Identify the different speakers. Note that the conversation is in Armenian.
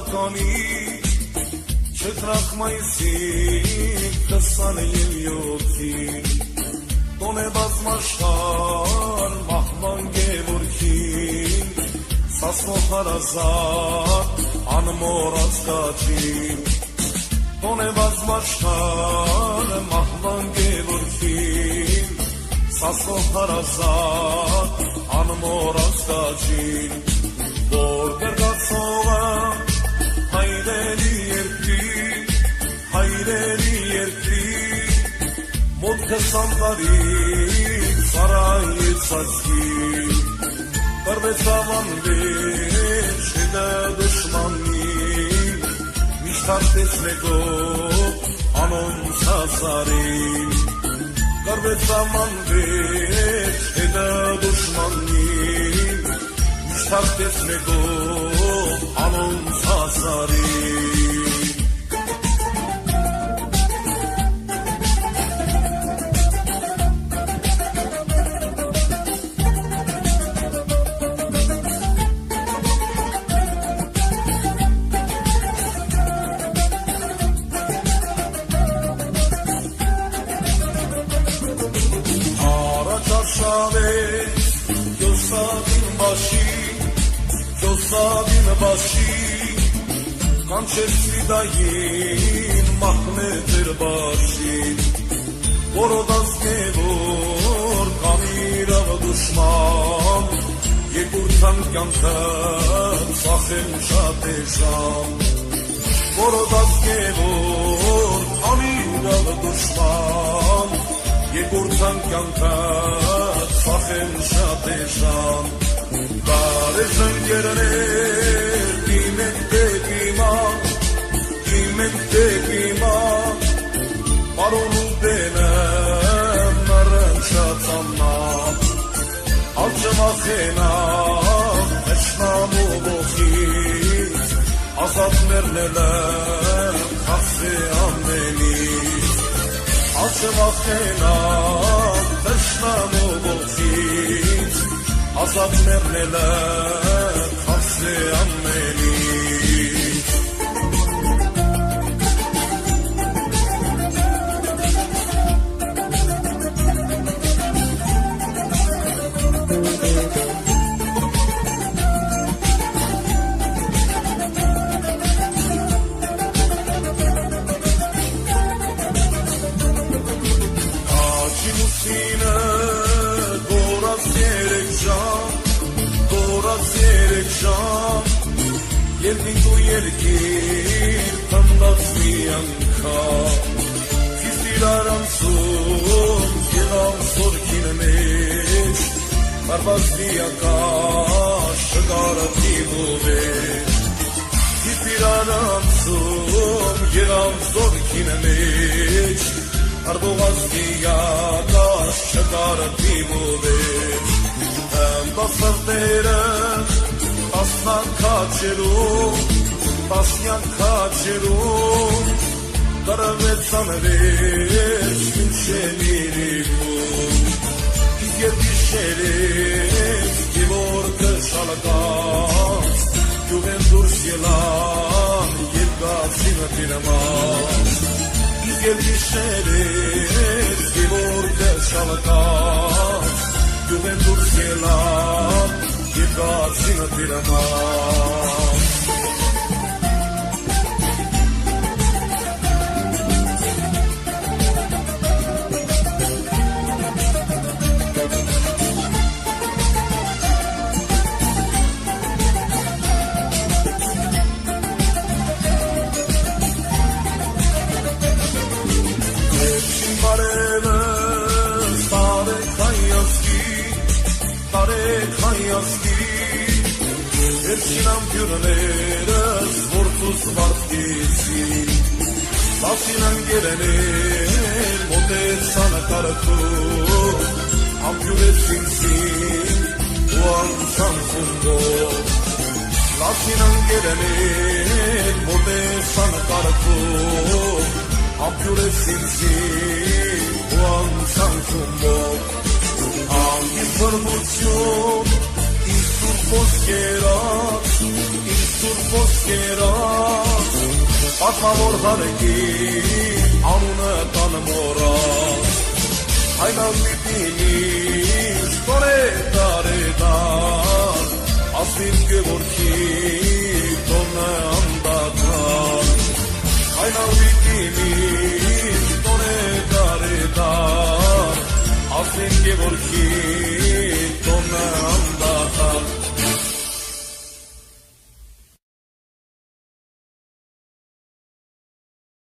Speaker 1: թվականի չետրախ մայիսի 27-ին տոն է բազմաշխար մահվան գևորքին սասնող հարազատ անմորած կաճին տոն է բազմաշխար մահվան գևորքին սասնող հարազատ անմորած կաճին որ գրգացողը հայրերի երկրի մոտ 20 տարի սարայից աչքի կրվեց ավանվեց հետը դշմանին միշտ արտեց մեկով անոնց հազարին կրվեց ավանվեց հետը դշմանին միշտ արտեց մեկով անոնց հազարին Յոսավին բաշի կանչեր սվիդային մահմեդ էր բաշին որոդաս գևոր կամիրավ դուշման երկուրթան կյանքը ծախեն շատ է ժամ որոդաս գևոր կամիրավ դուշման երկուրթան կյանքը ծախեն շատ է ժամ Բարև ընկերներ, դիմենք դեպի մա, պարոն ու բենեմ նռնչած ամնա, ալջմախենամ, մեջնամ ու ողից, ազատ մերնել եմ, խասե ամենից, ալջմախենամ, մեջնամ ու ողից, Ազատ մերնել է խասե ամենից Աջիմուսինը գորած երեք Երկինք ու երկիր տնդած մի անգամ Իսկ իրար անցում եղավ զորքին մեջ Կարված դիակաշ չկարատիվ ու վեջ Իսկ իրար անցում եղավ զորքին մեջ Կարված դիակաշ չկարատիվ ու վեջ Տասնատերը Տասնյակ քաչերում Կարավեցան վեջ մինչև իրիկում Իսկ երբ իշերեց գևորգը շալակած Գյուղեն դուրս ելան երկացին տիրամած Իսկ երբ իշերեց գևորգը շալակած Գյուղեն դուրս ելան Երկացին տիրամած Վերջին ամպյուրներս որդուս վարդգեցին Տասին անգերներ մոտեցան կարդում Ամպյուրեցին սին ու անցան խունդով Տասին անգերներ մոտեցան կարդում Ամպյուրեցին սին ու անցան խունդով Անգին բրբություն Ոսկերած, Սուրբ ոսկերած պատմավոր հարեկի անունը տան մորած այնալ միտինից տորե տարեդան ասվին գևորքի